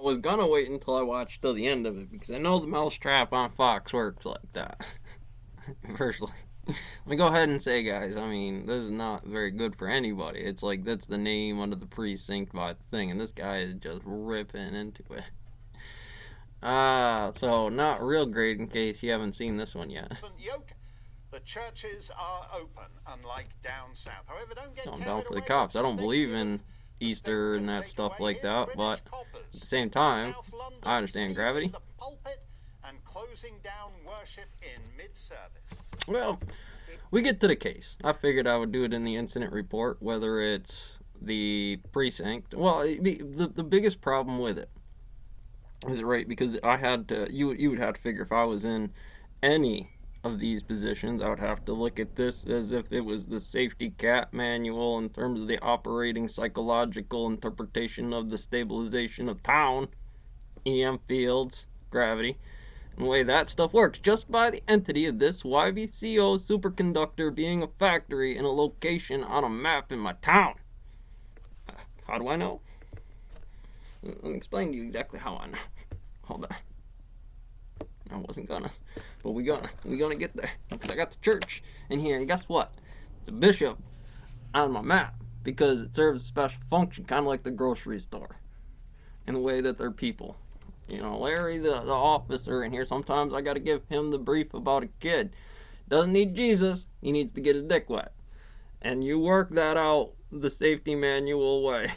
was gonna wait until I watched till the end of it because I know the mousetrap on Fox works like that. Firstly, let me go ahead and say, guys, I mean, this is not very good for anybody. It's like that's the name under the precinct by the thing, and this guy is just ripping into it. So not real great in case you haven't seen this one yet. The churches are open, unlike down south. However, don't get I'm down for the cops. I don't believe in Easter and that stuff like that, but at the same time, I understand gravity. And closing down worship in mid-service. Well, we get to the case. I figured I would do it in the incident report, whether it's the precinct. Well, the biggest problem with it is, right, because I had to, you would have to figure if I was in any of these positions, I would have to look at this as if it was the safety cat manual in terms of the operating psychological interpretation of the stabilization of town, EM fields, gravity, and the way that stuff works, just by the entity of this YVCO superconductor being a factory in a location on a map in my town. How do I know? Let me explain to you exactly how I know. Hold on. I wasn't gonna, but we gonna get there, because I got the church in here, and guess what? It's a bishop on my map, because it serves a special function, kind of like the grocery store, in the way that they're people. You know, Larry, the officer in here, sometimes I gotta give him the brief about a kid. Doesn't need Jesus, he needs to get his dick wet. And you work that out the safety manual way.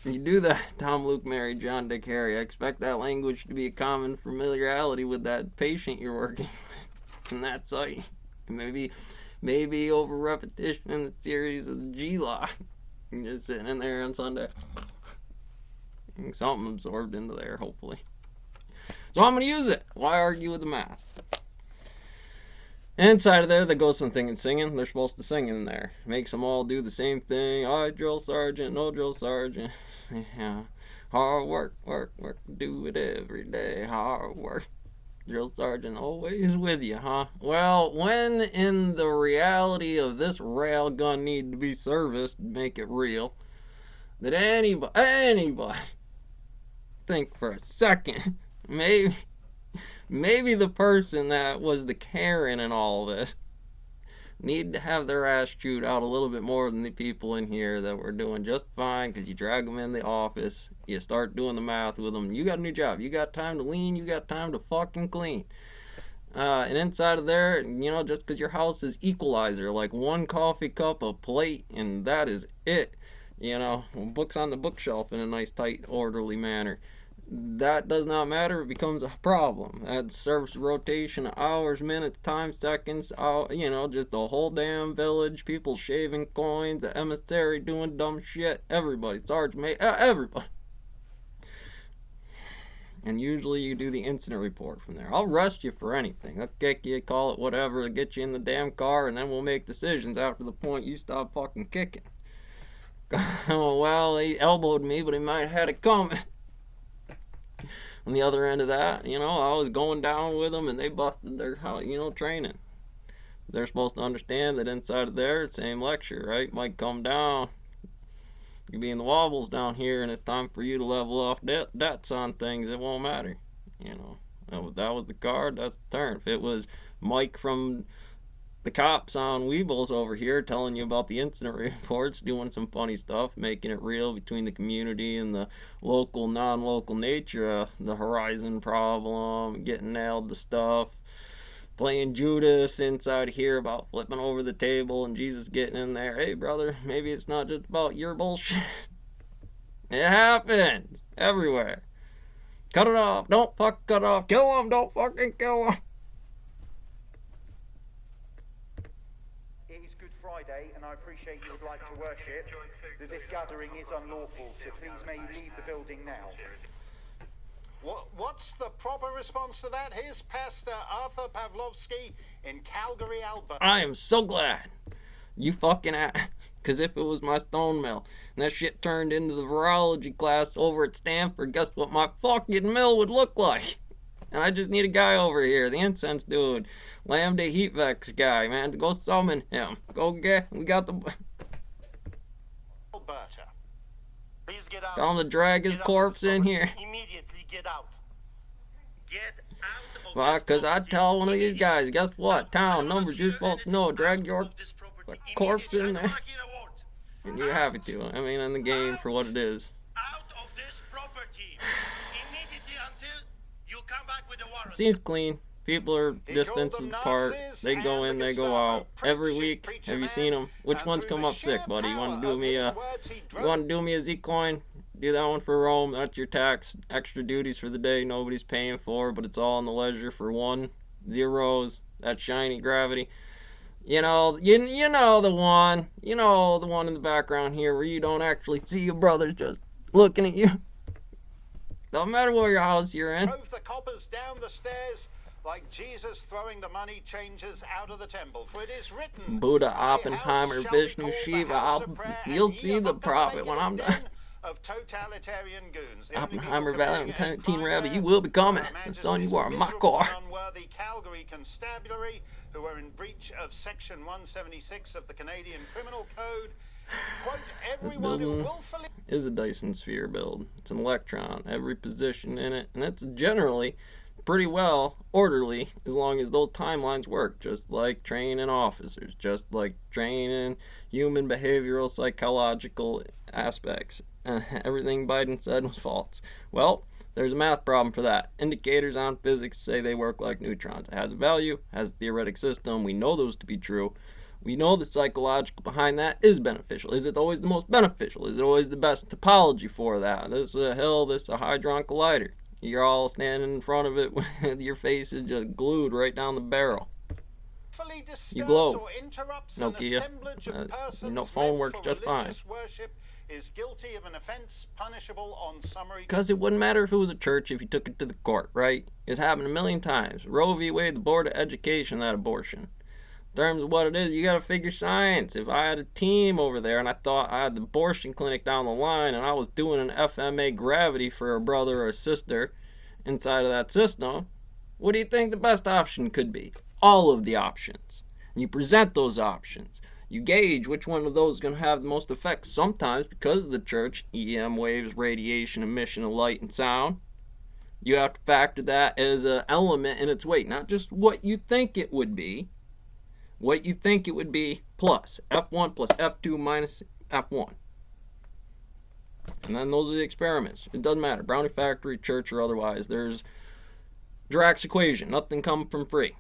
You do that, Tom, Luke, Mary, John, Dick, Harry. I expect that language to be a common familiarity with that patient you're working with in that site. Maybe over repetition in the series of the G-Lock. You're just sitting in there on Sunday. And something absorbed into there, hopefully. So I'm going to use it. Why argue with the math? Inside of there, they go something and singing. They're supposed to sing in there. Makes them all do the same thing. I drill sergeant, no drill sergeant. Yeah. Hard work, do it every day. Hard work. Drill sergeant always with you, huh? Well, when in the reality of this rail gun need to be serviced, make it real, that anybody think for a second, maybe the person that was the Karen in all this need to have their ass chewed out a little bit more than the people in here that were doing just fine, because you drag them in the office, you start doing the math with them, you got a new job, you got time to lean, you got time to fucking clean. And inside of there, you know, just because your house is equalizer, like one coffee cup, a plate, and that is it. You know, books on the bookshelf in a nice, tight, orderly manner. That does not matter. It becomes a problem. That service rotation of hours, minutes, time, seconds, you know, just the whole damn village, people shaving coins, the emissary doing dumb shit, everybody, sergeant, mate, everybody. And usually you do the incident report from there. I'll arrest you for anything. I'll kick you, call it whatever, get you in the damn car, and then we'll make decisions after the point you stop fucking kicking. Well, he elbowed me, but he might have had it coming. On the other end of that, you know, I was going down with them, and they busted their, you know, training. They're supposed to understand that inside of there, same lecture, right? Might come down. You be in the wobbles down here, and it's time for you to level off debts on things. It won't matter, you know. That was the card. That's the turn. If it was Mike from the cops on Weebles over here telling you about the incident reports, doing some funny stuff, making it real between the community and the local, non-local nature of the Horizon problem, getting nailed to stuff, playing Judas inside here about flipping over the table and Jesus getting in there. Hey, brother, maybe it's not just about your bullshit. It happens everywhere. Cut it off. Don't fuck cut off. Kill him. Don't fucking kill him. And I appreciate you would like to worship, that this gathering is unlawful, so please may you leave the building now. What's the proper response to that? Here's Pastor Arthur Pavlovsky in Calgary, Alberta. I am so glad you fucking asked, because if it was my stone mill and that shit turned into the virology class over at Stanford, guess what my fucking mill would look like? And I just need a guy over here, the incense dude, Lambda Heatvex guy, man, to go summon him. We got the... Alberta. Please get out. Tell him to drag his Get out of corpse this in property. here. Immediately get out. Get out of Well, this because I property. tell one of these guys, guess what? Out. Town I wanna numbers see you're you supposed to edit know. Drag out your of this property corpse immediately. in I there. don't wanna hear a word. And you're happy to. I mean, in the game for what it is. Out of this property immediately until you come back with a warrant. Seems clean. People are distances apart. They go in, they go out every week. Have you seen them? Which one's come up sick, buddy? You want to do me a Z-coin? Do that one for Rome. That's your tax. Extra duties for the day. Nobody's paying for, but it's all in the ledger for 1 zeros. That shiny gravity. You know the one. You know the one in the background here where you don't actually see your brothers just looking at you. Don't matter what your house you're in. Drove the coppers down the stairs like Jesus throwing the money changers out of the temple. For it is written, Buddha, "My Oppenheimer, house shall be Vishnu, called the Shiva, house of prayer, and you'll ye see are the not prophet gonna when make I'm it a done. den of totalitarian goons. The only Oppenheimer people committing Valentin crime Rabbet, there you will be coming. are Her Son, you are Majesty's my miserable car. and unworthy Calgary constabulary who are in breach of Section 176 of the Canadian Criminal Code. Quote, everyone who building willfully is a Dyson sphere build. It's an electron, every position in it, and it's generally pretty well orderly as long as those timelines work, just like training officers, just like training human behavioral psychological aspects. Everything Biden said was false. Well, there's a math problem for that. Indicators on physics say they work like neutrons. It has a value, has a theoretic system. We know those to be true. We know the psychological behind that is beneficial. Is it always the most beneficial? Is it always the best topology for that? This is a hill, this is a hadron collider. You're all standing in front of it with your face is just glued right down the barrel. You glow. or interrupts Nokia. an assemblage of persons phone meant works for just fine. religious worship is guilty of an offense punishable on summary. Because it wouldn't matter if it was a church if you took it to the court, right? It's happened a million times. Roe v. Wade, the Board of Education, that abortion. In terms of what it is, you got to figure science. If I had a team over there and I thought I had the abortion clinic down the line and I was doing an FMA gravity for a brother or a sister inside of that system, what do you think the best option could be? All of the options. And you present those options. You gauge which one of those is going to have the most effect. Sometimes, because of the church, EM waves, radiation, emission of light and sound, you have to factor that as an element in its weight. Not just what you think it would be. What you think it would be plus F1 plus F2 minus F1. And then those are the experiments. It doesn't matter. Brownie factory, church, or otherwise. There's Dirac's equation. Nothing comes from free.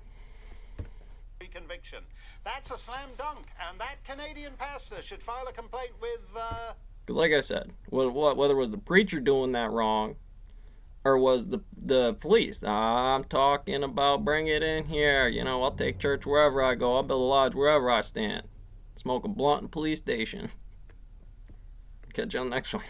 Conviction. That's a slam dunk, and that Canadian pastor should file a complaint with. Because like I said, whether it was the preacher doing that wrong, or was the police. I'm talking about bring it in here. You know, I'll take church wherever I go. I'll build a lodge wherever I stand. Smoke a blunt in the police station. Catch you on the next one.